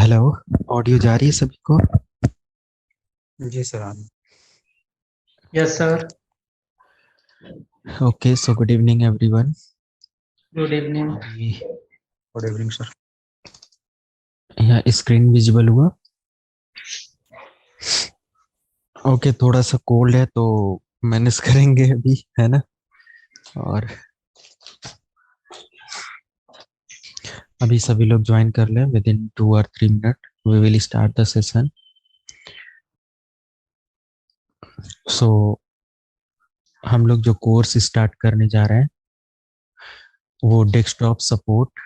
Hello. Audio जा रही है सभी को? जी सर आनंद। Yes, sir. Okay, so good evening everyone. Good evening. अभी गुड इवनिंग सर। यहाँ स्क्रीन विजिबल हुआ? ओके, थोड़ा सा कोल्ड है तो मैनेज करेंगे अभी, है ना। और अभी सभी लोग ज्वाइन कर लें, within 2 or 3 minute we will start the session. So हम लोग जो कोर्स स्टार्ट करने जा रहे हैं वो डेस्कटॉप सपोर्ट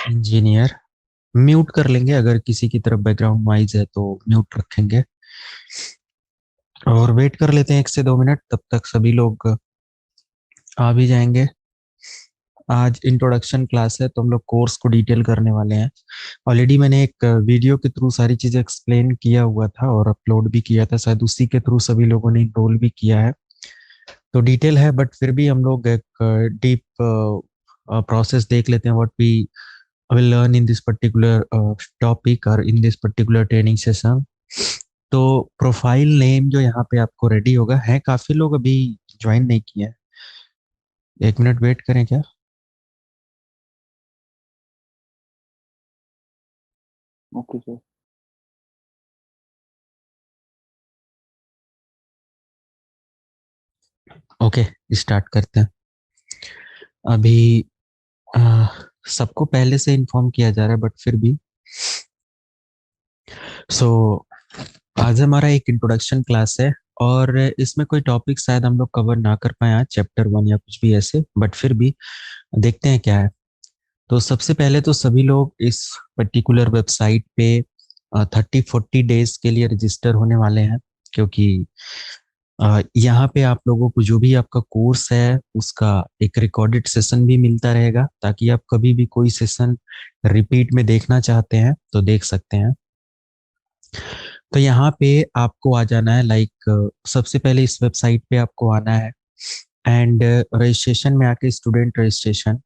इंजीनियर। म्यूट कर लेंगे, अगर किसी की तरफ बैकग्राउंड नॉइज है तो म्यूट रखेंगे। और वेट कर लेते हैं 1 से 2 मिनट, तब तक सभी लोग आ भी जाएंगे। आज इंट्रोडक्शन क्लास है तो हम लोग कोर्स को डिटेल करने वाले हैं। ऑलरेडी मैंने एक वीडियो के थ्रू सारी चीज़ें एक्सप्लेन किया हुआ था और अपलोड भी किया था, शायद उसी के थ्रू सभी लोगों ने इनरोल भी किया है। तो डिटेल है, बट फिर भी हम लोग एक डीप प्रोसेस देख लेते हैं, what we will learn in this particular topic और in this particular training session. तो प्रोफाइल नेम जो यहाँ पे आपको रेडी होगा, है काफ़ी लोग अभी ज्वाइन नहीं किए हैं। 1 मिनट वेट करें क्या? Okay sir. ओके, स्टार्ट करते हैं। अभी सबको पहले से इन्फॉर्म किया जा रहा है, बट फिर भी सो आज हमारा एक इंट्रोडक्शन क्लास है और इसमें कोई टॉपिक शायद हम लोग कवर ना कर पाए आज, चैप्टर 1 या कुछ भी ऐसे, बट फिर भी देखते हैं क्या है। तो सबसे पहले तो सभी लोग इस पर्टिकुलर वेबसाइट पे 30-40 डेज के लिए रजिस्टर होने वाले हैं, क्योंकि यहाँ पे आप लोगों को जो भी आपका कोर्स है उसका एक रिकॉर्डेड सेशन भी मिलता रहेगा, ताकि आप कभी भी कोई सेशन रिपीट में देखना चाहते हैं तो देख सकते हैं। तो यहाँ पे आपको आ जाना है, लाइक सबसे पहले इस वेबसाइट पे आपको आना है एंड रजिस्ट्रेशन में आके स्टूडेंट रजिस्ट्रेशन,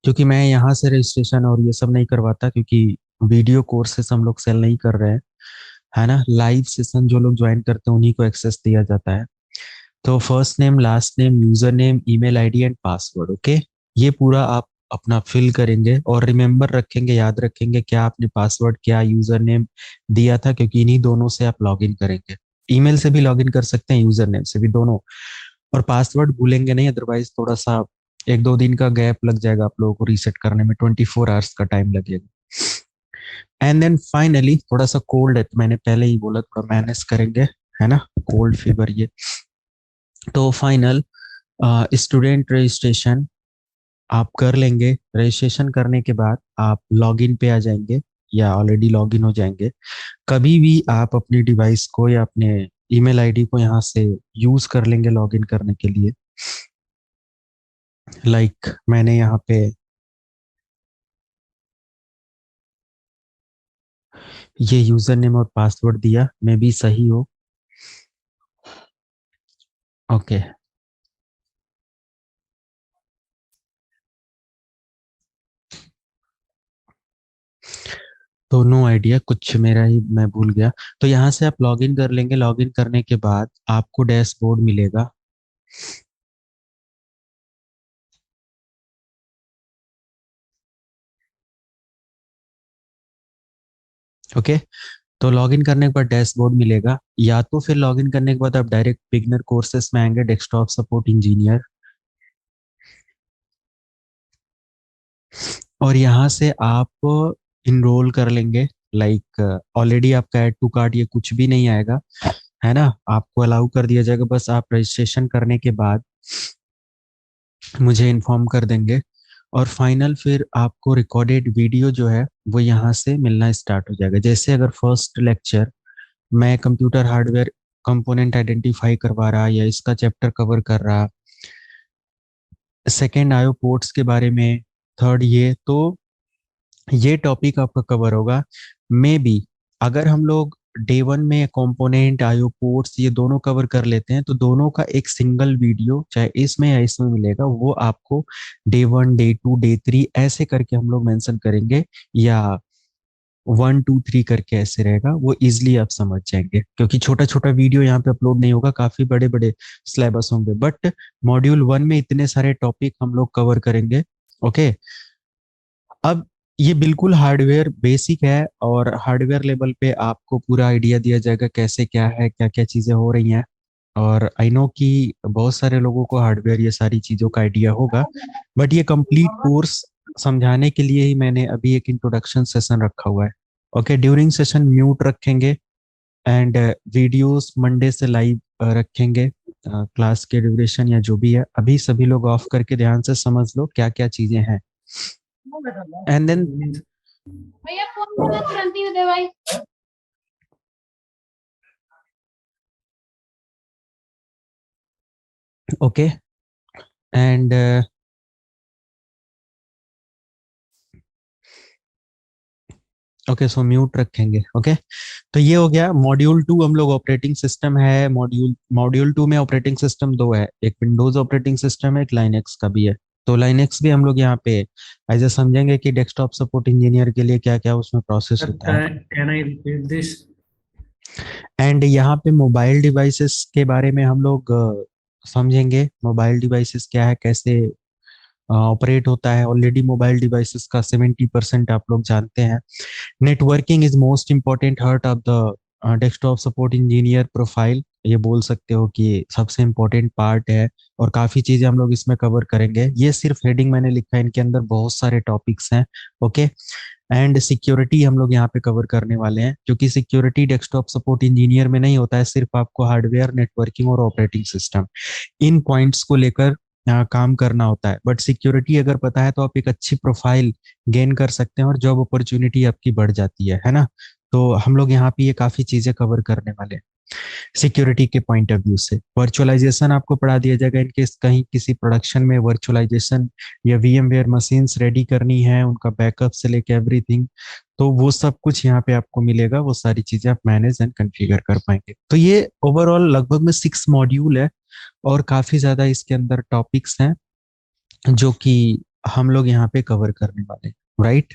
क्योंकि मैं यहाँ से रजिस्ट्रेशन और ये सब नहीं करवाता, क्योंकि वीडियो कोर्सेस हम लोग सेल नहीं कर रहे हैं, है ना। लाइव सेशन जो लोग ज्वाइन करते हैं उन्हीं को एक्सेस दिया जाता है। तो first name, last name, user name, email ID and password, okay. ये पूरा आप अपना फिल करेंगे और रिमेम्बर रखेंगे, याद रखेंगे क्या आपने पासवर्ड क्या यूजर नेम दिया था, क्योंकि इन्हीं दोनों से आप लॉगिन करेंगे। ईमेल से भी लॉगिन कर सकते हैं, यूजर नेम से भी, दोनों। और पासवर्ड भूलेंगे नहीं, अदरवाइज थोड़ा सा 1-2 दिन का गैप लग जाएगा आप लोगों को रीसेट करने में, 24 आवर्स का टाइम लगेगा। एंड देन फाइनली, थोड़ा सा कोल्ड है तो मैंने पहले ही बोला थोड़ा मैनेज करेंगे, है ना, कोल्ड फीवर ये। तो फाइनल स्टूडेंट रजिस्ट्रेशन आप कर लेंगे। रजिस्ट्रेशन करने के बाद आप लॉगिन पे आ जाएंगे या ऑलरेडी लॉगिन हो जाएंगे। कभी भी आप अपनी डिवाइस को या अपने ईमेल आईडी को यहाँ से यूज कर लेंगे लॉगिन करने के लिए। लाइक मैंने यहाँ पे ये यूजर नेम और पासवर्ड दिया, मे भी सही हो। ओके, तो नो आइडिया, कुछ मेरा ही मैं भूल गया। तो यहाँ से आप लॉगिन कर लेंगे। लॉगिन करने के बाद आपको डैशबोर्ड मिलेगा। ओके, तो लॉगिन करने के बाद डैशबोर्ड मिलेगा, या तो फिर लॉगिन करने के बाद आप डायरेक्ट बिगनर कोर्सेस में आएंगे, डेस्कटॉप सपोर्ट इंजीनियर, और यहाँ से आप इनरोल कर लेंगे। लाइक ऑलरेडी आपका ऐड टू कार्ट ये कुछ भी नहीं आएगा, है ना, आपको अलाउ कर दिया जाएगा। बस आप रजिस्ट्रेशन करने के बाद मुझे इन्फॉर्म कर देंगे और फाइनल फिर आपको रिकॉर्डेड वीडियो जो है वो यहाँ से मिलना स्टार्ट हो जाएगा। जैसे अगर फर्स्ट लेक्चर मैं कंप्यूटर हार्डवेयर कंपोनेंट आइडेंटिफाई करवा रहा या इसका चैप्टर कवर कर रहा, सेकेंड आयो पोर्ट्स के बारे में, थर्ड ये, तो ये टॉपिक आपका कवर होगा। मे बी अगर हम लोग डे वन में कंपोनेंट, आईओ पोर्ट्स ये दोनों कवर कर लेते हैं, तो दोनों का एक सिंगल वीडियो चाहे इसमें या इसमें मिलेगा, वो आपको day one, day two, day three ऐसे करके हम लोग मेंशन करेंगे, या 1 2 3 करके ऐसे रहेगा, वो इजिली आप समझ जाएंगे, क्योंकि छोटा छोटा वीडियो यहाँ पे अपलोड नहीं होगा, काफी बड़े बड़े सिलेबस होंगे, बट मॉड्यूल 1 में इतने सारे टॉपिक हम लोग कवर करेंगे। ओके, अब ये बिल्कुल हार्डवेयर बेसिक है, और हार्डवेयर लेवल पे आपको पूरा आइडिया दिया जाएगा कैसे क्या है, क्या क्या चीजें हो रही हैं। और आई नो कि बहुत सारे लोगों को हार्डवेयर ये सारी चीजों का आइडिया होगा, बट ये कंप्लीट कोर्स समझाने के लिए ही मैंने अभी एक इंट्रोडक्शन सेशन रखा हुआ है। ओके, ड्यूरिंग सेशन म्यूट रखेंगे, एंड वीडियोस मंडे से लाइव रखेंगे, क्लास के ड्यूरेशन या जो भी है। अभी सभी लोग ऑफ करके ध्यान से समझ लो क्या क्या चीजें हैं, एंड देन भैया फोन में तुरंत ही दे भाई। Okay, and okay, so mute रखेंगे। ओके, तो ये हो गया मॉड्यूल 2। हम लोग ऑपरेटिंग सिस्टम है, मॉड्यूल 2 में ऑपरेटिंग सिस्टम दो है, एक विंडोज ऑपरेटिंग सिस्टम है, एक लाइनेक्स का भी है। तो लाइनेक्स भी हम लोग यहाँ पे ऐसे समझेंगे कि डेस्कटॉप सपोर्ट इंजीनियर के लिए क्या क्या उसमें प्रोसेस होता है। Can I repeat this? And यहाँ पे मोबाइल डिवाइसेस के बारे में हम लोग समझेंगे, मोबाइल डिवाइसेस क्या है, कैसे ऑपरेट होता है। ऑलरेडी मोबाइल डिवाइसेस का 70% आप लोग जानते हैं। Networking is most important heart of the desktop support engineer profile, ये बोल सकते हो कि सबसे इम्पोर्टेंट पार्ट है, और काफी चीजें हम लोग इसमें कवर करेंगे। ये सिर्फ हेडिंग मैंने लिखा है, इनके अंदर बहुत सारे टॉपिक्स हैं। ओके, एंड सिक्योरिटी हम लोग यहाँ पे कवर करने वाले हैं, क्योंकि सिक्योरिटी डेस्कटॉप सपोर्ट इंजीनियर में नहीं होता है, सिर्फ आपको हार्डवेयर, नेटवर्किंग और ऑपरेटिंग सिस्टम इन पॉइंट्स को लेकर काम करना होता है। बट सिक्योरिटी अगर पता है तो आप एक अच्छी प्रोफाइल गेन कर सकते हैं, और जॉब अपॉर्चुनिटी आपकी बढ़ जाती है ना। तो हम लोग यहाँ पे ये काफी चीजें कवर करने वाले हैं सिक्योरिटी के पॉइंट ऑफ व्यू से। वर्चुअलाइजेशन आपको पढ़ा दिया जाएगा, इनके कहीं किसी प्रोडक्शन में वर्चुअलाइजेशन या VMware मशीन्स रेडी करनी है, उनका बैकअप से लेके एवरीथिंग, तो वो सब कुछ यहाँ पे आपको मिलेगा, वो सारी चीजें आप मैनेज एंड कॉन्फ़िगर कर पाएंगे। तो ये ओवरऑल लगभग में 6 मॉड्यूल है, और काफी ज्यादा इसके अंदर टॉपिक्स हैं जो कि हम लोग यहाँ पे कवर करने वाले हैं, right.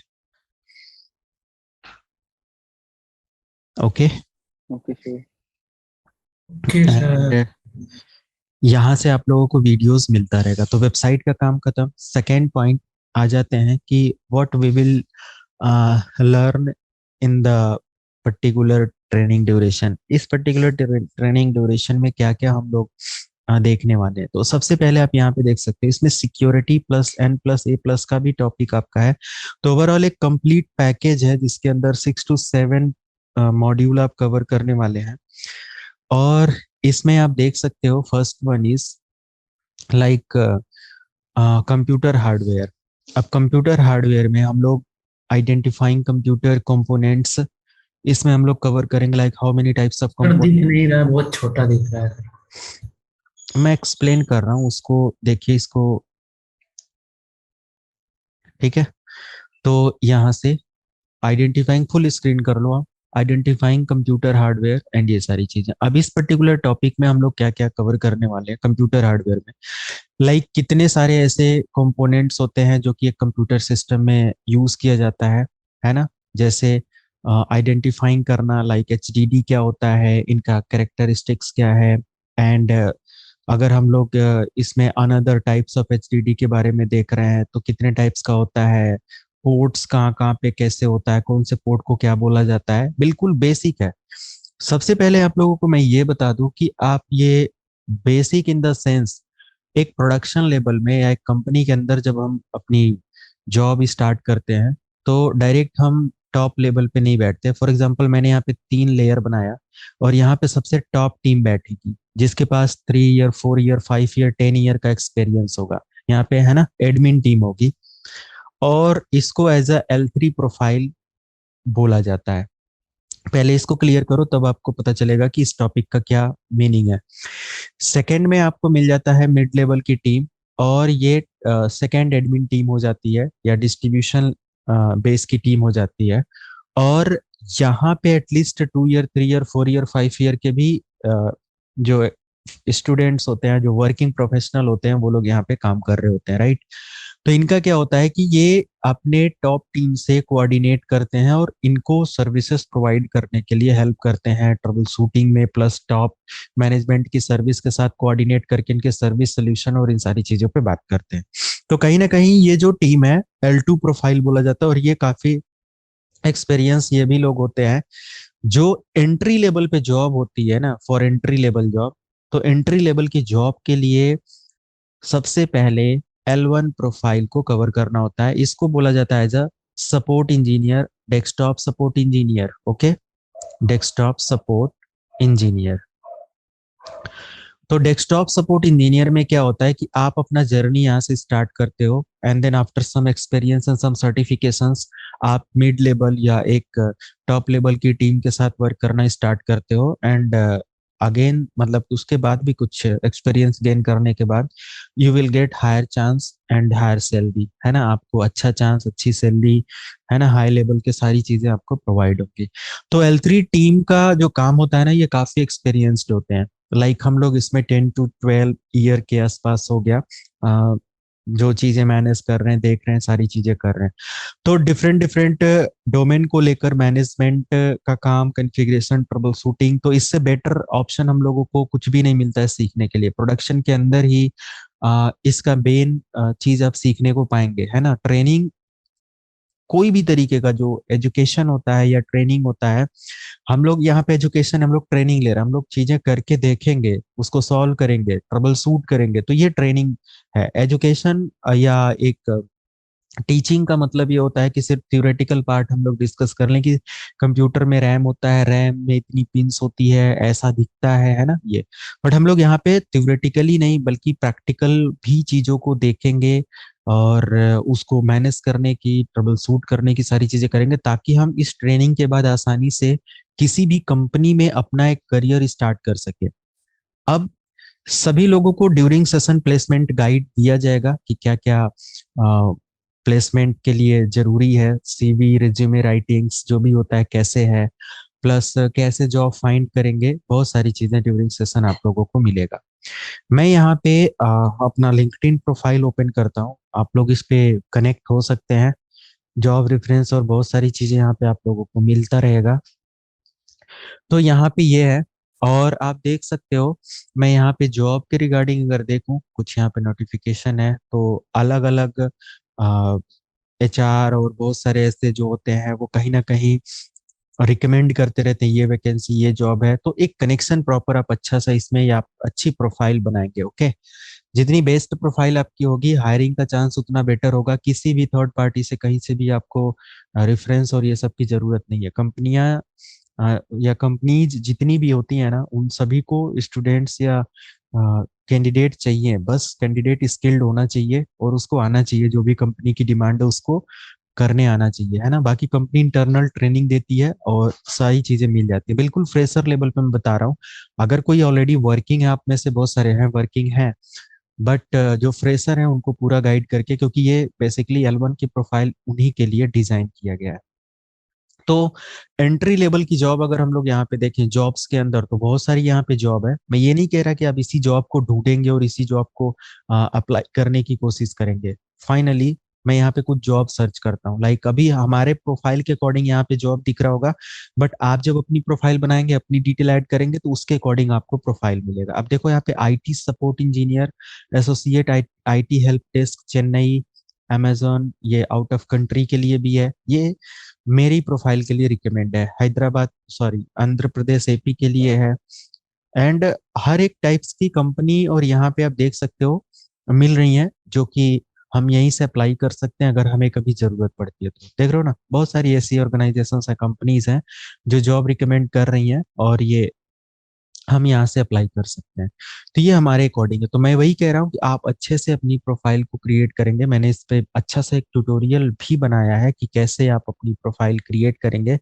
Okay, okay sir. Okay, sir. And यहाँ से आप लोगों को वीडियोस मिलता रहेगा। तो वेबसाइट का काम खत्म। सेकेंड पॉइंट आ जाते हैं कि what we will learn in the particular training duration. इस पर्टिकुलर ट्रेनिंग ड्यूरेशन में क्या क्या हम लोग देखने वाले हैं। तो सबसे पहले आप यहाँ पे देख सकते हैं, इसमें सिक्योरिटी प्लस N+A+ का भी टॉपिक आपका है। तो ओवरऑल एक कंप्लीट पैकेज है, जिसके अंदर 6 to 7 मॉड्यूल आप कवर करने वाले हैं। और इसमें आप देख सकते हो, first one is like computer hardware. अब कंप्यूटर हार्डवेयर में हम लोग आइडेंटिफाइंग कंप्यूटर कंपोनेंट्स, इसमें हम लोग कवर करेंगे, like how many types of sir दिख कंपोनेंट। नहीं रहा, बहुत छोटा दिख रहा है। मैं एक्सप्लेन कर रहा हूँ उसको, देखिए इसको, ठीक है। तो यहाँ से आइडेंटिफाइंग, फुल स्क्रीन कर लो आप, आइडेंटिफाइंग कंप्यूटर हार्डवेयर एंड ये सारी चीजें। अब इस पर्टिकुलर टॉपिक में हम लोग क्या क्या कवर करने वाले हैं कंप्यूटर हार्डवेयर में, लाइक कितने सारे ऐसे कंपोनेंट्स होते हैं जो कि एक कंप्यूटर सिस्टम में यूज किया जाता है ना। जैसे आइडेंटिफाइंग करना, लाइक HDD क्या होता है, इनका कैरेक्टरिस्टिक्स क्या है, एंड अगर हम लोग इसमें अनदर टाइप्स ऑफ HDD के बारे में देख रहे हैं तो कितने टाइप्स का होता है, पोर्ट्स कहाँ कहाँ पे कैसे होता है, कौन से पोर्ट को क्या बोला जाता है, बिल्कुल बेसिक है। सबसे पहले आप लोगों को मैं ये बता दूं कि आप ये बेसिक इन द सेंस, एक प्रोडक्शन लेवल में या एक कंपनी के अंदर जब हम अपनी जॉब स्टार्ट करते हैं, तो डायरेक्ट हम टॉप लेवल पे नहीं बैठते। फॉर एग्जांपल मैंने यहाँ पे 3 लेयर बनाया, और यहाँ पे सबसे टॉप टीम बैठेगी जिसके पास 3 ईयर, 4 ईयर, 5 ईयर, 10 ईयर का एक्सपीरियंस होगा। यहाँ पे है ना एडमिन टीम होगी, और इसको एज अ L3 प्रोफाइल बोला जाता है। पहले इसको क्लियर करो, तब आपको पता चलेगा कि इस टॉपिक का क्या मीनिंग है। सेकंड में आपको मिल जाता है मिड लेवल की टीम, और ये सेकंड एडमिन टीम हो जाती है, या डिस्ट्रीब्यूशन बेस की टीम हो जाती है। और यहाँ पे at least 2 year 3 year 4 year 5 year के भी जो स्टूडेंट्स होते हैं, जो वर्किंग प्रोफेशनल होते हैं, वो लोग यहाँ पे काम कर रहे होते हैं, राइट। तो इनका क्या होता है कि ये अपने टॉप टीम से कोऑर्डिनेट करते हैं और इनको सर्विसेज प्रोवाइड करने के लिए हेल्प करते हैं ट्रबल शूटिंग में, प्लस टॉप मैनेजमेंट की सर्विस के साथ कोऑर्डिनेट करके इनके सर्विस सोल्यूशन और इन सारी चीजों पे बात करते हैं। तो कहीं ना कहीं ये जो टीम है L2 प्रोफाइल बोला जाता है, और ये काफी एक्सपीरियंस ये भी लोग होते हैं जो एंट्री लेवल पे जॉब होती है ना, फॉर एंट्री लेवल जॉब। तो एंट्री लेवल की जॉब के लिए सबसे पहले L1 प्रोफाइल को कवर करना होता है। इसको बोला जाता है as a support engineer, desktop support engineer. Okay, desktop support engineer. तो डेस्कटॉप सपोर्ट इंजीनियर में क्या होता है कि आप अपना जर्नी यहाँ से स्टार्ट करते हो, and then after some experience and some certifications आप मिड लेवल या एक टॉप लेवल की टीम के साथ वर्क करना स्टार्ट करते हो। एंड अगेन मतलब उसके बाद भी कुछ एक्सपीरियंस गेन करने के बाद you will get higher chance and higher salary, है ना। आपको अच्छा चांस, अच्छी सैलरी, है ना, हाई लेवल के सारी चीजें आपको प्रोवाइड होंगी। तो L3 टीम का जो काम होता है ना, ये काफी एक्सपीरियंस्ड होते हैं। लाइक हम लोग इसमें 10 to 12 ईयर के आसपास हो गया, जो चीजें मैनेज कर रहे हैं, देख रहे हैं, सारी चीजें कर रहे हैं। तो डिफरेंट डिफरेंट डोमेन को लेकर मैनेजमेंट का काम, कॉन्फ़िगरेशन, ट्रबल शूटिंग, तो इससे बेटर ऑप्शन हम लोगों को कुछ भी नहीं मिलता है सीखने के लिए। प्रोडक्शन के अंदर ही इसका मेन चीज आप सीखने को पाएंगे, है ना। ट्रेनिंग, कोई भी तरीके का जो एजुकेशन होता है या ट्रेनिंग होता है, हम लोग यहाँ पे एजुकेशन, हम लोग ट्रेनिंग ले रहे हैं, हम लोग चीजें करके देखेंगे, उसको सॉल्व करेंगे, ट्रबल शूट करेंगे, तो ये ट्रेनिंग है। एजुकेशन या एक टीचिंग का मतलब ये होता है कि सिर्फ थ्योरेटिकल पार्ट हम लोग डिस्कस कर लें कि कंप्यूटर में रैम होता है, रैम में इतनी पिंस होती है, ऐसा दिखता है ना ये। बट हम लोग यहाँ पे थ्योरेटिकली नहीं बल्कि प्रैक्टिकल भी चीजों को देखेंगे और उसको मैनेज करने की, ट्रबल शूट करने की सारी चीजें करेंगे, ताकि हम इस ट्रेनिंग के बाद आसानी से किसी भी कंपनी में अपना एक करियर स्टार्ट कर सके। अब सभी लोगों को ड्यूरिंग सेशन प्लेसमेंट गाइड दिया जाएगा कि क्या क्या प्लेसमेंट के लिए जरूरी है, CV, रिज्यूमे राइटिंग्स जो भी होता है कैसे है, प्लस कैसे जॉब फाइंड करेंगे, बहुत सारी चीजें ड्यूरिंग सेशन आप लोगों को मिलेगा। मैं यहाँ पे अपना लिंक्डइन प्रोफाइल ओपन करता हूँ, आप लोग इस पे कनेक्ट हो सकते हैं। जॉब रेफरेंस और बहुत सारी चीजें यहाँ पे आप लोगों को मिलता रहेगा। तो यहाँ पे ये है, और आप देख सकते हो, मैं यहाँ पे जॉब के रिगार्डिंग अगर देखूं, कुछ यहाँ पे नोटिफिकेशन है, तो अलग अलग HR और बहुत सारे ऐसे जो होते हैं वो कहीं ना कहीं रिकमेंड करते रहते हैं ये वैकेंसी, ये जॉब है। तो एक कनेक्शन प्रॉपर आप अच्छा सा इसमें, या आप अच्छी प्रोफाइल बनाएंगे, ओके। जितनी बेस्ट प्रोफाइल आपकी होगी, हायरिंग का चांस उतना बेटर होगा। किसी भी थर्ड पार्टी से कहीं से भी आपको रेफरेंस और ये सब की जरूरत नहीं है। कंपनियां या कंपनीज जितनी भी होती है ना, उन सभी को स्टूडेंट्स या कैंडिडेट चाहिए। बस कैंडिडेट स्किल्ड होना चाहिए और उसको आना चाहिए, जो भी कंपनी की डिमांड है उसको करने आना चाहिए, है ना। बाकी कंपनी इंटरनल ट्रेनिंग देती है और सारी चीजें मिल जाती है। बिल्कुल फ्रेशर लेवल पे मैं बता रहा हूँ। अगर कोई ऑलरेडी वर्किंग है, आप में से बहुत सारे हैं वर्किंग हैं, बट जो फ्रेशर हैं उनको पूरा गाइड करके, क्योंकि ये बेसिकली L1 की प्रोफाइल उन्हीं के लिए डिजाइन किया गया है। तो एंट्री लेवल की जॉब अगर हम लोग यहाँ पे देखें जॉब्स के अंदर, तो बहुत सारी यहाँ पे जॉब है। मैं ये नहीं कह रहा कि आप इसी जॉब को ढूंढेंगे और इसी जॉब को अप्लाई करने की कोशिश करेंगे। फाइनली मैं यहाँ पे कुछ जॉब सर्च करता हूँ, लाइक अभी हमारे प्रोफाइल के अकॉर्डिंग यहाँ पे जॉब दिख रहा होगा, बट आप जब अपनी प्रोफाइल बनाएंगे, अपनी डिटेल ऐड करेंगे, तो उसके अकॉर्डिंग आपको प्रोफाइल मिलेगा। अब देखो यहाँ पे IT support engineer, associate IT help desk Chennai, Amazon, ये आउट ऑफ कंट्री के लिए भी है। ये मेरी प्रोफाइल के लिए रिकमेंड है। हैदराबाद, सॉरी, आंध्र प्रदेश, AP के लिए है। एंड हर एक टाइप्स की कंपनी और यहाँ पे आप देख सकते हो मिल रही हैं, जो कि हम यहीं से अप्लाई कर सकते हैं अगर हमें कभी जरूरत पड़ती है। तो देख रहे हो ना, बहुत सारी ऐसी ऑर्गेनाइजेशंस है, कंपनीज हैं जो जॉब रिकमेंड कर रही हैं, और ये हम यहाँ से अप्लाई कर सकते हैं। तो ये हमारे अकॉर्डिंग है। तो मैं वही कह रहा हूँ कि आप अच्छे से अपनी प्रोफाइल को क्रिएट करेंगे। मैंने इस पे अच्छा सा एक ट्यूटोरियल भी बनाया है कि कैसे आप अपनी प्रोफाइल क्रिएट करेंगे।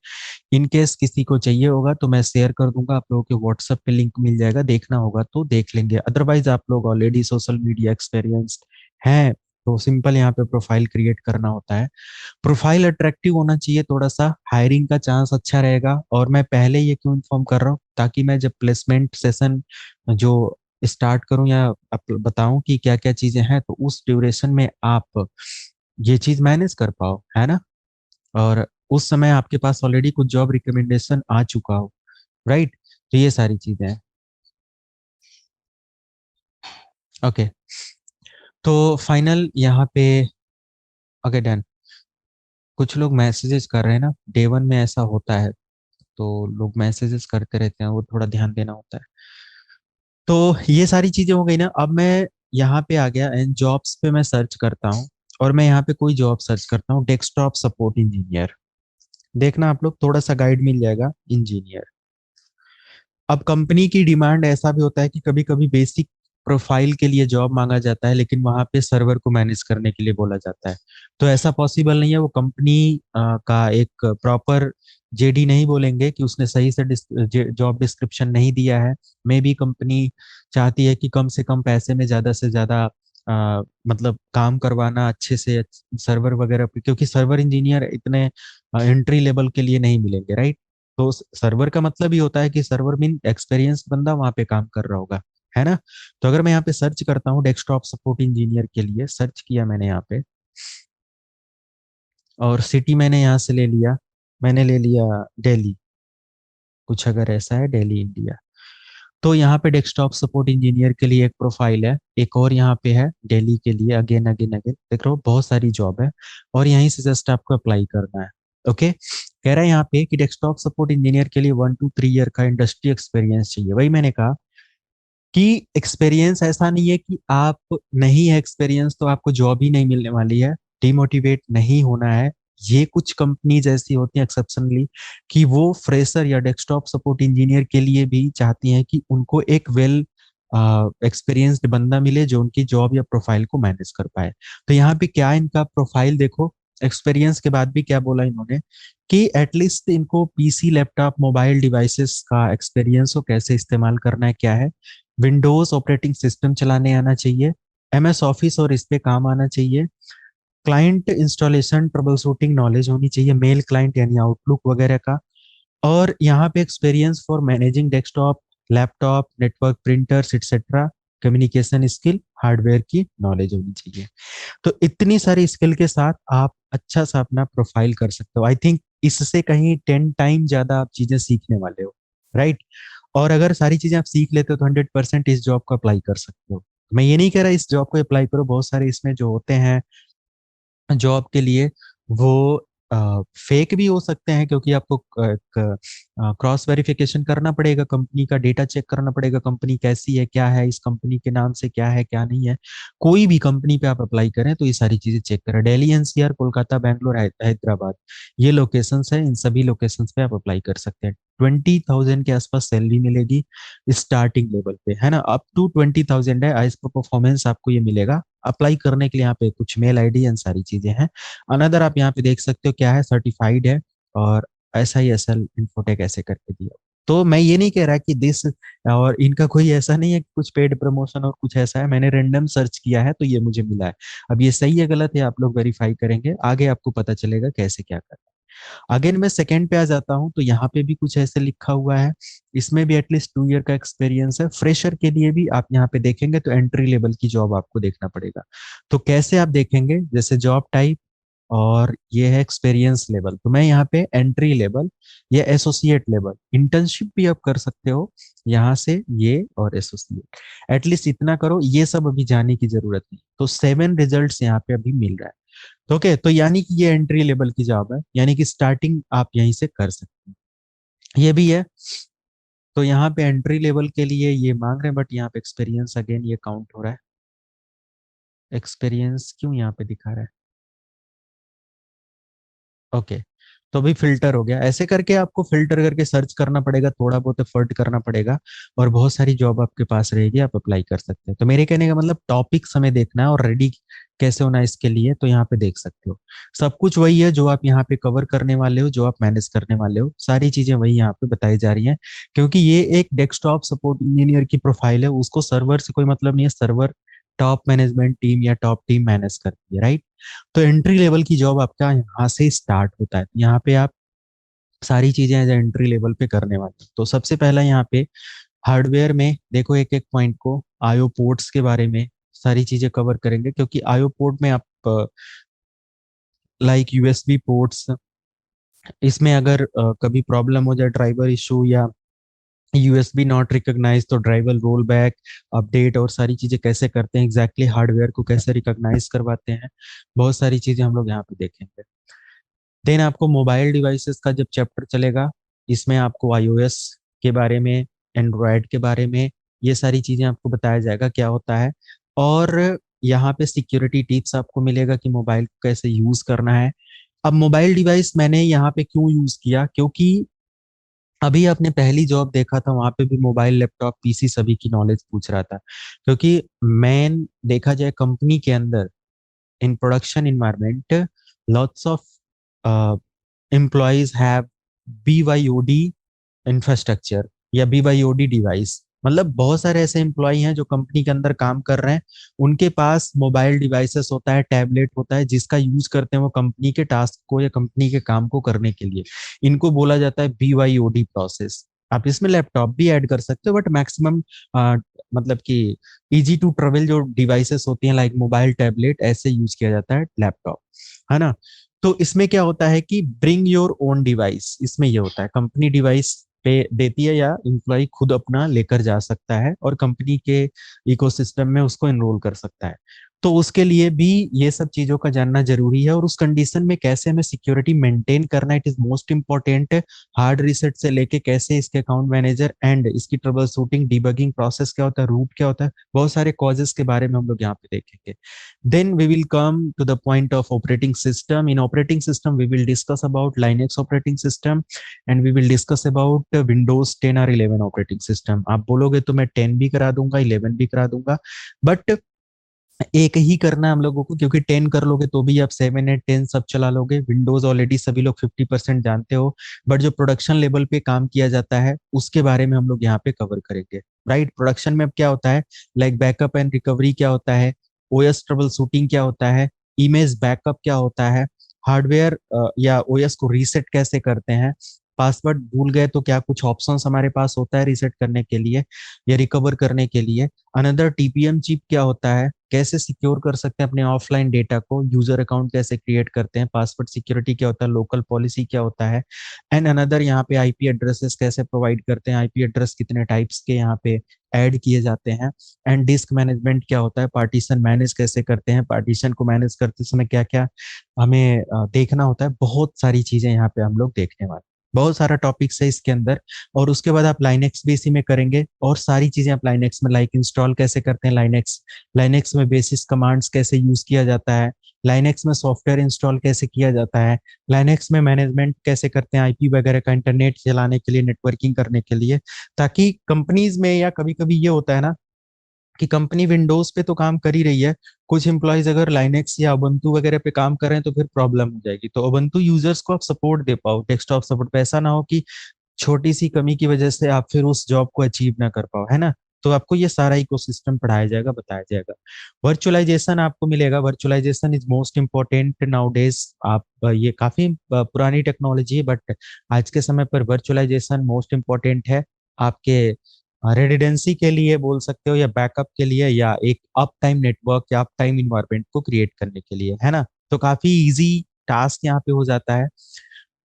इन केस किसी को चाहिए होगा तो मैं शेयर कर दूंगा, आप लोगों के व्हाट्सएप पे लिंक मिल जाएगा, देखना होगा तो देख लेंगे। अदरवाइज आप लोग ऑलरेडी सोशल मीडिया एक्सपीरियंस्ड हैं तो सिंपल यहाँ पे प्रोफाइल क्रिएट करना होता है। प्रोफाइल अट्रैक्टिव होना चाहिए, थोड़ा सा हायरिंग का चांस अच्छा रहेगा। और मैं पहले ये क्यों इन्फॉर्म कर रहा हूँ, ताकि मैं जब प्लेसमेंट सेशन जो स्टार्ट करूं या बताऊं कि क्या क्या चीजें हैं, तो उस ड्यूरेशन में आप ये चीज मैनेज कर पाओ, है ना। और उस समय आपके पास ऑलरेडी कुछ जॉब रिकमेंडेशन आ चुका हो, राइट। तो ये सारी चीजें हैं। ओके, तो फाइनल यहाँ पे ओके डन। कुछ लोग मैसेजेस कर रहे हैं ना, डे वन में ऐसा होता है, तो लोग मैसेजेस करते रहते हैं, वो थोड़ा ध्यान देना होता है। तो ये सारी चीजें हो गई ना। अब मैं यहाँ पे आ गया एंड जॉब्स पे मैं सर्च करता हूँ, और मैं यहाँ पे कोई जॉब सर्च करता हूँ, डेस्कटॉप सपोर्ट इंजीनियर। देखना आप लोग, थोड़ा सा गाइड मिल जाएगा, इंजीनियर। अब कंपनी की डिमांड ऐसा भी होता है कि कभी कभी बेसिक प्रोफाइल के लिए जॉब मांगा जाता है, लेकिन वहां पे सर्वर को मैनेज करने के लिए बोला जाता है। तो ऐसा पॉसिबल नहीं है, वो कंपनी का एक प्रॉपर जेडी नहीं बोलेंगे कि उसने सही से जॉब डिस्क्रिप्शन नहीं दिया है। मे बी कंपनी चाहती है कि कम से कम पैसे में ज्यादा से ज्यादा मतलब काम करवाना अच्छे से, सर्वर वगैरह पे, क्योंकि सर्वर इंजीनियर इतने एंट्री लेवल के लिए नहीं मिलेंगे, राइट। तो सर्वर का मतलब ही होता है कि सर्वर मीन एक्सपीरियंस बंदा वहां पे काम कर रहा होगा, है ना। तो अगर मैं यहाँ पे सर्च करता हूँ डेस्कटॉप सपोर्ट इंजीनियर के लिए, सर्च किया मैंने यहाँ पे, और सिटी मैंने यहाँ से ले लिया, मैंने ले लिया दिल्ली, कुछ अगर ऐसा है दिल्ली इंडिया। तो यहाँ पे डेस्कटॉप सपोर्ट इंजीनियर के लिए एक प्रोफाइल है, एक और यहाँ पे है दिल्ली के लिए, अगेन अगेन अगेन देख रहे हो, बहुत सारी जॉब है, और यहीं से जस्ट आपको अप्लाई करना है। ओके, कह रहा है यहाँ पे कि डेस्कटॉप सपोर्ट इंजीनियर के लिए 1 to 3 ईयर का इंडस्ट्री एक्सपीरियंस चाहिए। वही मैंने कहा कि एक्सपीरियंस ऐसा नहीं है कि आप नहीं है एक्सपीरियंस तो आपको जॉब ही नहीं मिलने वाली है। डिमोटिवेट नहीं होना है। ये कुछ कंपनीज ऐसी होती हैं एक्सेप्शनली कि वो फ्रेशर या डेस्कटॉप सपोर्ट इंजीनियर के लिए भी चाहती हैं कि उनको एक वेल एक्सपीरियंस्ड बंदा मिले जो उनकी जॉब या प्रोफाइल को मैनेज कर पाए। तो यहाँ पे क्या इनका प्रोफाइल देखो, एक्सपीरियंस के बाद भी क्या बोला इन्होंने कि एटलीस्ट इनको पीसी लैपटॉप मोबाइल डिवाइसेस का एक्सपीरियंस हो, कैसे इस्तेमाल करना है क्या है, विंडोज ऑपरेटिंग सिस्टम चलाने आना चाहिए, एमएस ऑफिस और इस पे काम आना चाहिए, client installation trouble shooting knowledge होनी चाहिए, मेल क्लाइंट यानी आउटलुक वगैरह का, और यहाँ पे experience for managing desktop laptop network printers etcetera, communication skill hardware की नॉलेज होनी चाहिए। तो इतनी सारी स्किल के साथ आप अच्छा सा अपना प्रोफाइल कर सकते हो। आई थिंक इससे कहीं 10 टाइम ज्यादा आप चीजें सीखने वाले हो, राइट। और अगर सारी चीजें आप सीख लेते हो तो 100% इस जॉब को अप्लाई कर सकते हो। मैं ये नहीं कह रहा इस जॉब को अप्लाई करो, बहुत सारे इसमें जो होते हैं जॉब के लिए वो फेक भी हो सकते हैं, क्योंकि आपको क्रॉस वेरिफिकेशन करना पड़ेगा, कंपनी का डेटा चेक करना पड़ेगा, कंपनी कैसी है, क्या है, इस कंपनी के नाम से क्या है क्या नहीं है। कोई भी कंपनी पे आप अप्लाई करें तो ये सारी चीजें चेक करें। दिल्ली एनसीआर, कोलकाता, बैंगलोर, हैदराबाद, ये लोकेशंस है, इन सभी लोकेशंस पे आप अप्लाई कर सकते हैं। 20,000 के आसपास सैलरी मिलेगी स्टार्टिंग लेवल पे, है ना। अप टू 20,000 है, एज पर परफॉर्मेंस आपको ये मिलेगा। अप्लाई करने के लिए यहाँ पे कुछ मेल आईडी एंड सारी चीजें हैं। अनदर आप यहाँ पे देख सकते हो क्या है, सर्टिफाइड है, और SISL इन्फोटेक ऐसे करके दिया। तो मैं ये नहीं कह रहा कि दिस, और इनका कोई ऐसा नहीं है कि कुछ पेड प्रमोशन और कुछ ऐसा है, मैंने रैंडम सर्च किया है तो ये मुझे मिला है। अब ये सही है गलत है आप लोग वेरीफाई करेंगे, आगे आपको पता चलेगा कैसे क्या करना है। अगेन मैं सेकंड पे आ जाता हूँ, तो यहाँ पे भी कुछ ऐसे लिखा हुआ है, इसमें भी एटलीस्ट 2 ईयर का एक्सपीरियंस है। फ्रेशर के लिए भी आप यहाँ पे देखेंगे तो एंट्री लेवल की जॉब आपको देखना पड़ेगा। तो कैसे आप देखेंगे, जैसे जॉब टाइप और ये है एक्सपीरियंस लेवल, तो मैं यहाँ पे एंट्री लेवल या एसोसिएट लेवल, इंटर्नशिप भी आप कर सकते हो यहाँ से, ये और एसोसिएट, एटलीस्ट इतना करो। ये सब अभी जाने की जरूरत नहीं। तो 7 रिजल्ट्स यहाँ पे अभी मिल रहा है। तो ओके, तो यानी कि ये एंट्री लेवल की जॉब है, यानी कि स्टार्टिंग आप यहीं से कर सकते हैं। ये भी है, तो यहाँ पे एंट्री लेवल के लिए ये मांग रहे हैं, बट यहाँ पे एक्सपीरियंस अगेन ये काउंट हो रहा है। एक्सपीरियंस क्यों यहाँ पे दिखा रहा है, ओके। तो अभी फिल्टर हो गया, ऐसे करके आपको फिल्टर करके सर्च करना पड़ेगा, थोड़ा बहुत एफर्ट करना पड़ेगा, और बहुत सारी जॉब आपके पास रहेगी, आप अप्लाई कर सकते हैं। तो मेरे कहने का मतलब टॉपिक्स हमें देखना है और रेडी कैसे होना है इसके लिए, तो यहाँ पे देख सकते हो सब कुछ वही है जो आप यहाँ पे कवर करने वाले हो, जो आप मैनेज करने वाले हो, सारी चीजें वही यहाँ पे बताई जा रही हैं। क्योंकि ये एक डेस्कटॉप सपोर्ट इंजीनियर की प्रोफाइल है, उसको सर्वर से कोई मतलब नहीं है, सर्वर टॉप मैनेजमेंट टीम या टॉप टीम मैनेज करती है, राइट। तो एंट्री लेवल की जॉब आपका यहाँ से स्टार्ट होता है। यहाँ पे आप सारी चीजें एज एंट्री लेवल पे करने वाले हैं। तो सबसे पहला यहाँ पे हार्डवेयर में देखो, एक एक पॉइंट को आईओ पोर्ट्स के बारे में सारी चीजें कवर करेंगे, क्योंकि आईओ पोर्ट में आप लाइक यूएसबी पोर्ट्स, इसमें अगर कभी प्रॉब्लम हो जाए, ड्राइवर इशू या यूएसबी नॉट रिकॉग्नाइज, तो ड्राइवर रोल बैक अपडेट और सारी चीजें कैसे करते हैं, एग्जैक्टली हार्डवेयर को कैसे रिकॉग्नाइज करवाते हैं, बहुत सारी चीजें हम लोग यहाँ पे देखेंगे। देन आपको मोबाइल डिवाइसेस का जब चैप्टर चलेगा, इसमें आपको आईओएस के बारे में, एंड्रॉयड के बारे में, ये सारी चीजें आपको बताया जाएगा क्या होता है। और यहाँ पे सिक्योरिटी टिप्स आपको मिलेगा कि मोबाइल को कैसे यूज करना है। अब मोबाइल डिवाइस मैंने यहाँ पे क्यों यूज किया, क्योंकि अभी आपने पहली जॉब देखा था, वहां पे भी मोबाइल लैपटॉप पीसी सभी की नॉलेज पूछ रहा था, क्योंकि मेन देखा जाए कंपनी के अंदर in production environment lots of employees have BYOD infrastructure या BYOD डिवाइस। मतलब बहुत सारे ऐसे एम्प्लॉय हैं जो कंपनी के अंदर काम कर रहे हैं, उनके पास मोबाइल डिवाइसेस होता है, टैबलेट होता है, जिसका यूज करते हैं वो कंपनी के टास्क को या कंपनी के काम को करने के लिए। इनको बोला जाता है BYOD प्रोसेस। आप इसमें लैपटॉप भी ऐड कर सकते हो, बट मैक्सिमम मतलब कि इजी टू ट्रेवल जो डिवाइसेस होती हैं लाइक मोबाइल, टैबलेट, ऐसे यूज किया जाता है लैपटॉप, है ना। तो इसमें क्या होता है कि ब्रिंग योर ओन डिवाइस, इसमें ये होता है कंपनी डिवाइस पे देती है या एम्प्लॉय खुद अपना लेकर जा सकता है और कंपनी के इकोसिस्टम में उसको एनरोल कर सकता है। तो उसके लिए भी ये सब चीजों का जानना जरूरी है, और उस कंडीशन में कैसे हमें सिक्योरिटी मेंटेन करना, it is most important. Hard reset से लेके कैसे इसके अकाउंट मैनेजर एंड इसकी ट्रबल शूटिंग, डिबगिंग प्रोसेस क्या होता है, रूट क्या होता है, बहुत सारे कॉजेस के बारे में हम लोग यहाँ पे देखेंगे। Then we will come to the point of operating system. In operating system, we will discuss about Linux operating system and we will discuss about Windows 10 or 11 operating system. आप बोलोगे तो मैं 10 भी करा दूंगा, 11 भी करा दूंगा, बट एक ही करना है हम लोगों को, क्योंकि 10 कर लोगे तो भी आप 7, 8, 10 सब चला लोगे। विंडोज ऑलरेडी सभी लोग 50% जानते हो, बट जो प्रोडक्शन लेवल पे काम किया जाता है उसके बारे में हम लोग यहाँ पे कवर करेंगे, राइट। प्रोडक्शन में अब क्या होता है, लाइक बैकअप एंड रिकवरी क्या होता है, ओएस ट्रबल शूटिंग क्या होता है, इमेज बैकअप क्या होता है, हार्डवेयर या ओएस को रीसेट कैसे करते हैं, पासवर्ड भूल गए तो क्या कुछ ऑप्शंस हमारे पास होता है रीसेट करने के लिए या रिकवर करने के लिए, अनदर टीपीएम चिप क्या होता है, कैसे सिक्योर कर सकते हैं अपने ऑफलाइन डेटा को, यूजर अकाउंट कैसे क्रिएट करते हैं, पासवर्ड सिक्योरिटी क्या होता है, लोकल पॉलिसी क्या होता है, एंड अनदर यहाँ पे आईपी एड्रेसेस कैसे प्रोवाइड करते हैं, आईपी एड्रेस कितने टाइप्स के यहाँ पे ऐड किए जाते हैं, एंड डिस्क मैनेजमेंट क्या होता है, पार्टीशन मैनेज कैसे करते हैं, पार्टीशन को मैनेज करते समय क्या क्या हमें देखना होता है। बहुत सारी चीजें यहाँ पे हम लोग देखने वाले, बहुत सारा टॉपिक्स है इसके अंदर। और उसके बाद आप लाइनेक्स भी इसी में करेंगे, और सारी चीजें आप लाइनेक्स में लाइक इंस्टॉल कैसे करते हैं, लाइनेक्स में बेसिस कमांड्स कैसे यूज किया जाता है, लाइनेक्स में सॉफ्टवेयर इंस्टॉल कैसे किया जाता है, लाइनेक्स में मैनेजमेंट कैसे करते हैं आईपी वगैरह का, इंटरनेट चलाने के लिए, नेटवर्किंग करने के लिए। ताकि कंपनीज में या कभी कभी ये होता है ना कि कंपनी विंडोज पे तो काम कर ही रही है, कुछ एम्प्लॉयज अगर लाइनेक्स या उबंटू वगैरह पे काम कर रहे हैं तो फिर प्रॉब्लम हो जाएगी। तो उबंटू यूजर्स को आप सपोर्ट दे पाओ, डेस्कटॉप सपोर्ट पे, ऐसा ना हो कि छोटी सी कमी की वजह से आप फिर उस जॉब को अचीव ना कर पाओ, है ना। तो आपको ये सारा इकोसिस्टम पढ़ाया जाएगा, बताया जाएगा। वर्चुअलाइजेशन आपको मिलेगा, virtualization is most important nowadays. आप ये काफी पुरानी टेक्नोलॉजी है, बट आज के समय पर वर्चुअलाइजेशन मोस्ट इम्पोर्टेंट है आपके रेडिडेंसी के लिए बोल सकते हो, या बैकअप के लिए, या एक अप टाइम नेटवर्क या अप टाइम इन्वायरमेंट को क्रिएट करने के लिए, है ना। तो काफी इजी टास्क यहाँ पे हो जाता है।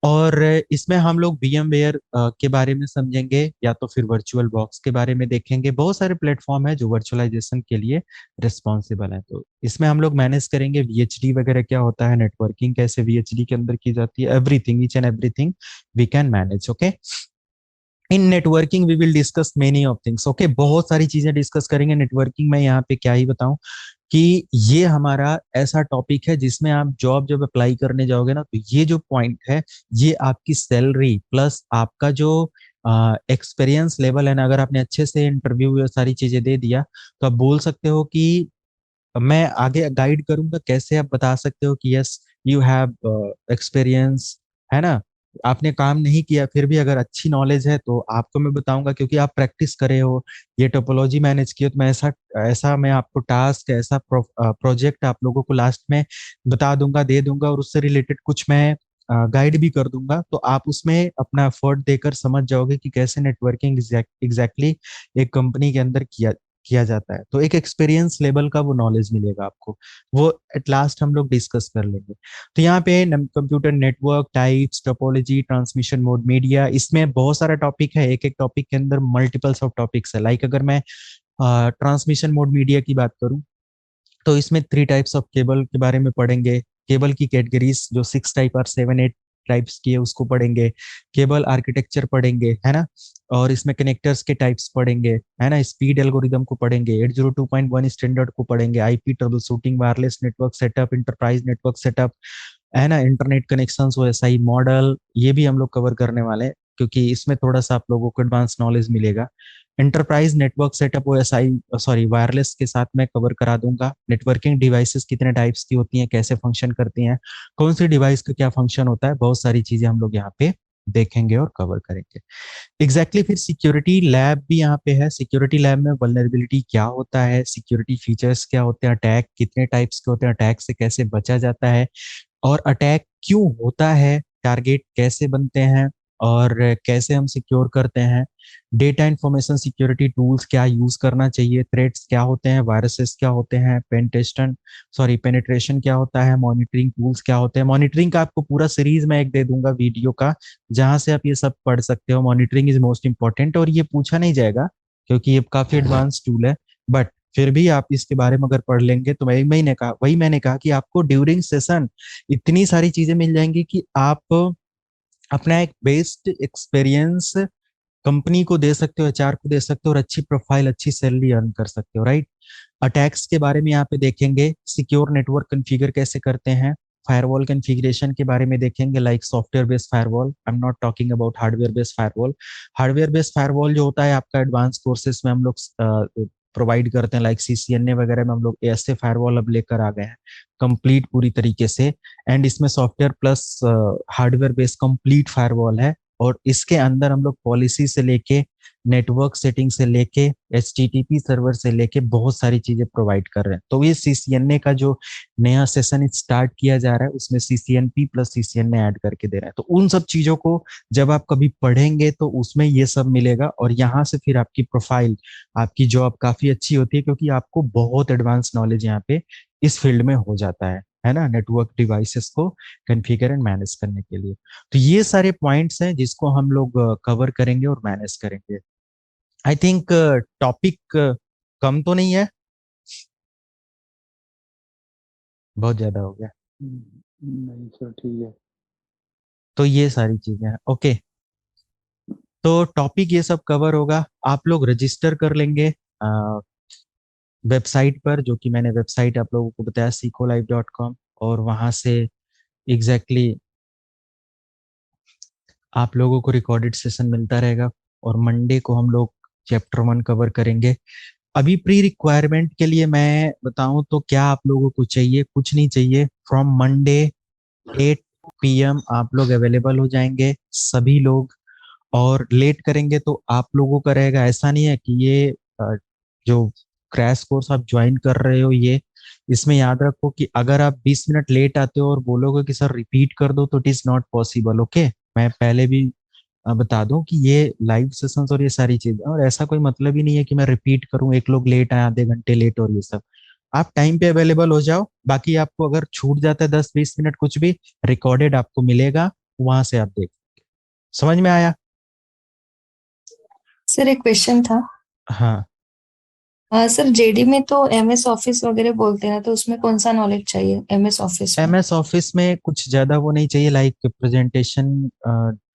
और इसमें हम लोग VMware के बारे में समझेंगे, या तो फिर वर्चुअल बॉक्स के बारे में देखेंगे। बहुत सारे प्लेटफॉर्म है जो वर्चुअलाइजेशन के लिए रिस्पॉन्सिबल है, तो इसमें हम लोग मैनेज करेंगे VHD वगैरह क्या होता है, नेटवर्किंग कैसे VHD के अंदर की जाती है, everything, each and everything we can manage. Okay, in networking we will discuss many of things. Okay, बहुत सारी चीजें डिस्कस करेंगे नेटवर्किंग में। यहाँ पे क्या ही बताऊं कि ये हमारा ऐसा टॉपिक है जिसमें आप जॉब जब अप्लाई करने जाओगे ना, तो ये जो पॉइंट है, ये आपकी सैलरी प्लस आपका जो एक्सपीरियंस लेवल है ना, अगर आपने अच्छे से इंटरव्यू या सारी चीजें दे दिया, तो आप बोल सकते हो कि मैं आगे गाइड करूंगा कैसे आप बता सकते हो कि यस यू हैव एक्सपीरियंस, है ना। आपने काम नहीं किया फिर भी अगर अच्छी नॉलेज है तो आपको मैं बताऊंगा, क्योंकि आप प्रैक्टिस करे हो, ये टोपोलॉजी मैनेज किए हो, तो मैं ऐसा ऐसा मैं आपको टास्क, ऐसा प्रोजेक्ट आप लोगों को लास्ट में बता दूंगा, दे दूंगा, और उससे रिलेटेड कुछ मैं गाइड भी कर दूंगा, तो आप उसमें अपना एफर्ट देकर समझ जाओगे कि कैसे नेटवर्किंग एग्जैक्टली एक कंपनी के अंदर किया किया जाता है। तो एक एक्सपीरियंस लेवल का वो नॉलेज मिलेगा आपको, वो एट लास्ट हम लोग डिस्कस कर लेंगे। तो यहाँ पे computer network types, topology, transmission mode, media, इसमें बहुत सारा टॉपिक है, एक एक टॉपिक के अंदर मल्टीपल्स ऑफ टॉपिक्स है। लाइक अगर मैं ट्रांसमिशन मोड मीडिया की बात करूं, तो इसमें 3 टाइप्स ऑफ केबल के बारे में पढ़ेंगे। केबल की कैटेगरीज जो 6 टाइप और 7 8 टाइप्स की है उसको पढ़ेंगे। केबल आर्किटेक्चर पढ़ेंगे, है ना। और इसमें कनेक्टर्स के टाइप्स पढ़ेंगे, है ना। स्पीड एल्गोरिदम को पढ़ेंगे, 802.1 स्टैंडर्ड को पढ़ेंगे, IP trouble shooting, wireless network setup, enterprise network setup, है ना, इंटरनेट कनेक्शंस, ओएसआई मॉडल, ये भी हम लोग कवर करने वाले हैं, क्योंकि इसमें थोड़ा सा आप लोगों को एडवांस नॉलेज मिलेगा। Enterprise network setup, OSI sorry wireless के साथ मैं कवर करा दूंगा। नेटवर्किंग डिवाइसेस कितने टाइप्स की होती हैं, कैसे फंक्शन करती हैं, कौन सी डिवाइस का क्या फंक्शन होता है, बहुत सारी चीजें हम लोग यहाँ पे देखेंगे और कवर करेंगे। एग्जैक्टली फिर सिक्योरिटी लैब भी यहाँ पे है। सिक्योरिटी लैब में वल्नरेबिलिटी क्या होता है, सिक्योरिटी फीचर्स क्या होते हैं, अटैक कितने टाइप्स के होते हैं, अटैक से कैसे बचा जाता है, और अटैक क्यों होता है, टारगेट कैसे बनते हैं, और कैसे हम सिक्योर करते हैं, डेटा इंफॉर्मेशन सिक्योरिटी टूल्स क्या यूज करना चाहिए, थ्रेट्स क्या होते हैं, वायरसेस क्या होते हैं, पेनिट्रेशन क्या होता है, मॉनिटरिंग टूल्स क्या होते हैं। मॉनिटरिंग का आपको पूरा सीरीज मैं एक दे दूंगा वीडियो का, जहां से आप ये सब पढ़ सकते हो। मॉनिटरिंग इज मोस्ट इंपॉर्टेंट, और ये पूछा नहीं जाएगा क्योंकि ये काफी एडवांस टूल है, बट फिर भी आप इसके बारे में अगर पढ़ लेंगे तो वही मैंने कहा कि आपको ड्यूरिंग सेशन इतनी सारी चीजें मिल जाएंगी कि आप अपना एक बेस्ट एक्सपीरियंस कंपनी को दे सकते हो, एचआर को दे सकते हो, और अच्छी प्रोफाइल, अच्छी सैलरी अर्न कर सकते हो, राइट। अटैक्स के बारे में यहाँ पे देखेंगे, सिक्योर नेटवर्क कॉन्फ़िगर कैसे करते हैं, फायरवॉल कॉन्फ़िगरेशन के बारे में देखेंगे, like software based firewall, I am not talking about hardware based firewall. Hardware based firewall जो होता है आपका एडवांस कोर्सेज में हम लोग प्रोवाइड करते हैं, लाइक सीसीएनए वगैरह में हम लोग ऐसे फायरवॉल अब लेकर आ गए हैं कंप्लीट पूरी तरीके से। एंड इसमें software plus hardware based complete firewall है, और इसके अंदर हम लोग पॉलिसी से लेके, नेटवर्क सेटिंग से लेके, एचटीटीपी सर्वर से लेके बहुत सारी चीजें प्रोवाइड कर रहे हैं। तो ये सीसीएनए का जो नया सेशन स्टार्ट किया जा रहा है उसमें सीसीएनपी प्लस सीसीएनए ऐड करके दे रहा है। तो उन सब चीजों को जब आप कभी पढ़ेंगे तो उसमें ये सब मिलेगा, और यहाँ से फिर आपकी प्रोफाइल, आपकी जॉब काफी अच्छी होती है, क्योंकि आपको बहुत एडवांस नॉलेज यहाँ पे इस फील्ड में हो जाता है ना, नेटवर्क डिवाइसेस को कॉन्फ़िगर एंड मैनेज करने के लिए। तो ये सारे पॉइंट्स हैं जिसको हम लोग कवर करेंगे और मैनेज करेंगे। आई थिंक टॉपिक कम तो नहीं है, बहुत ज्यादा हो गया। नहीं सर ठीक है। तो ये सारी चीजें हैं, ओके। तो टॉपिक ये सब कवर होगा, आप लोग रजिस्टर कर लेंगे वेबसाइट पर, जो कि मैंने वेबसाइट आप लोगों को बताया secollive.com, और वहां से एग्जैक्टली आप लोगों को रिकॉर्डेड सेशन मिलता रहेगा, और मंडे को हम लोग चैप्टर 1 कवर करेंगे। अभी प्री रिक्वायरमेंट के लिए मैं बताऊं तो क्या आप लोगों को चाहिए, कुछ नहीं चाहिए। फ्रॉम मंडे 8 PM आप लोग अवेलेबल हो जाएंगे सभी लोग, और लेट करेंगे तो आप लोगों का रहेगा। ऐसा नहीं है कि ये जो क्रैश कोर्स आप ज्वाइन कर रहे हो, ये इसमें याद रखो कि अगर आप 20 मिनट लेट आते हो और बोलोगे कि सर रिपीट कर दो, तो it is not possible, okay. मैं पहले भी बता दूं कि ये लाइव सेशंस और ये सारी चीजें, और ऐसा कोई मतलब ही नहीं है कि मैं रिपीट करूं, एक लोग लेट आए, आधे घंटे लेट, और ये सब। आप टाइम पे अवेलेबल हो जाओ, बाकी आपको अगर छूट जाता है 10-20 मिनट कुछ भी, रिकॉर्डेड आपको मिलेगा, वहां से आप देख। समझ में आया? सर एक क्वेश्चन था। हाँ, सर जेडी में तो एमएस ऑफिस वगैरह बोलते हैं, तो उसमें कौन सा नॉलेज चाहिए एमएस ऑफिस में? एमएस ऑफिस में कुछ ज्यादा वो नहीं चाहिए, लाइक प्रेजेंटेशन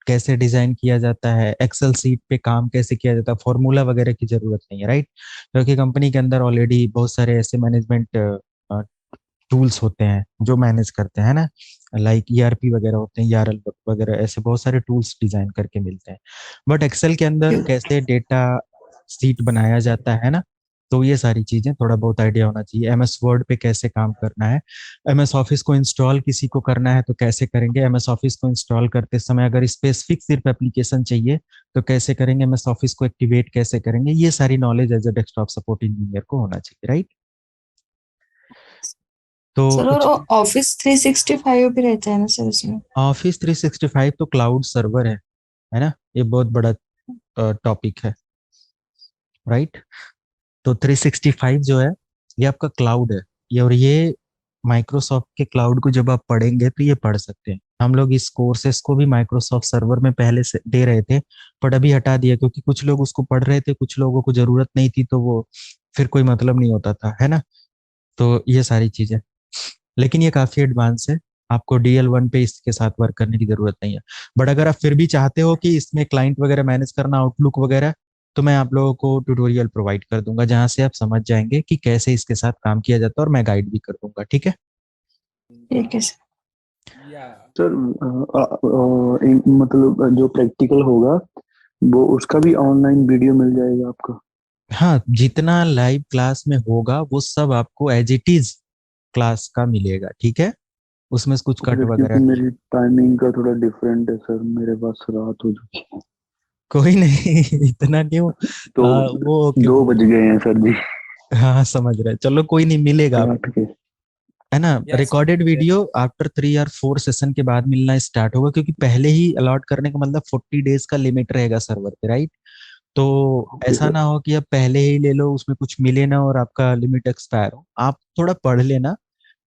कैसे डिजाइन किया जाता है, एक्सेल सीट पे काम कैसे किया जाता है, फॉर्मूला वगैरह की जरूरत नहीं है, राइट। क्योंकि कंपनी के अंदर ऑलरेडी बहुत सारे ऐसे मैनेजमेंट टूल्स होते हैं जो मैनेज करते हैं ना, लाइक ईआरपी वगैरह होते हैं, ईआरएल वगैरह, ऐसे बहुत सारे टूल्स डिजाइन करके मिलते हैं। बट एक्सेल के अंदर कैसे डेटा सीट बनाया जाता है ना, तो ये सारी चीजें थोड़ा बहुत आइडिया होना चाहिए। एमएस वर्ड पे कैसे काम करना है, एमएस ऑफिस को इंस्टॉल किसी को करना है तो कैसे करेंगे, एमएस ऑफिस को इंस्टॉल करते समय अगर स्पेसिफिक सिर्फ एप्लीकेशन चाहिए तो कैसे करेंगे, एमएस ऑफिस को एक्टिवेट कैसे करेंगे, ये सारी knowledge as a desktop support engineer को होना चाहिए, राइट। तो सर और कुछ ऑफिस 365 भी रहता है ना सर उसमें? ऑफिस 365 तो क्लाउड सर्वर है ना, ये बहुत बड़ा टॉपिक है, राइट। तो 365 जो है ये आपका क्लाउड है, ये और ये माइक्रोसॉफ्ट के क्लाउड को जब आप पढ़ेंगे तो ये पढ़ सकते हैं। हम लोग इस कोर्सेस को भी माइक्रोसॉफ्ट सर्वर में पहले से दे रहे थे, पर अभी हटा दिया क्योंकि कुछ लोग उसको पढ़ रहे थे, कुछ लोगों को जरूरत नहीं थी, तो वो फिर कोई मतलब नहीं होता था, है ना। तो ये सारी चीजें, लेकिन ये काफी एडवांस है, आपको DL1 पे इसके साथ वर्क करने की जरूरत नहीं है। बट अगर आप फिर भी चाहते हो कि इसमें क्लाइंट वगैरह मैनेज करना, आउटलुक वगैरह, तो मैं आप लोगों को ट्यूटोरियल प्रोवाइड कर दूंगा जहां से आप समझ जाएंगे कि कैसे इसके साथ काम किया जाता है, और मैं गाइड भी कर दूंगा, ठीक है। ठीक है सर। सर मतलब जो प्रैक्टिकल होगा वो उसका भी ऑनलाइन वीडियो मिल जाएगा आपका? हाँ, जितना लाइव क्लास में होगा वो सब आपको एज इट इज क्लास का मिलेगा, ठीक है, उसमें से कुछ कट सर क्योंकि वगैरह नहीं। मेरी टाइमिंग का थोड़ा डिफरेंट है सर, मेरे पास रात हो जाती है। कोई नहीं इतना क्यों, तो वो क्यों, 2 बज गए हैं सर जी हाँ समझ रहे हैं। चलो कोई नहीं, मिलेगा रात आपको, के। है ना। Recorded video after 3 or 4 session के बाद मिलना स्टार्ट होगा, क्योंकि पहले ही अलॉट करने का मतलब 40 डेज का लिमिट रहेगा सर्वर पे, राइट। तो ओके ऐसा सर। ना हो कि आप पहले ही ले लो, उसमें कुछ मिले ना और आपका लिमिट एक्सपायर हो। आप थोड़ा पढ़ लेना,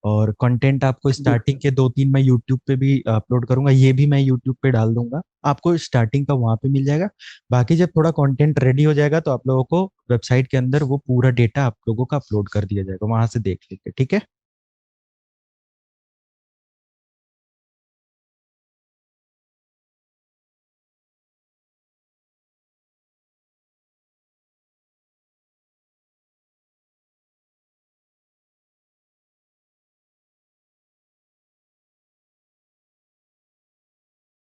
और कंटेंट आपको स्टार्टिंग के 2-3 मैं यूट्यूब पे भी अपलोड करूंगा, ये भी मैं यूट्यूब पे डाल दूंगा, आपको स्टार्टिंग का वहां पे मिल जाएगा। बाकी जब थोड़ा कंटेंट रेडी हो जाएगा तो आप लोगों को वेबसाइट के अंदर वो पूरा डेटा आप लोगों का अपलोड कर दिया जाएगा, वहां से देख लीजिए, ठीक है।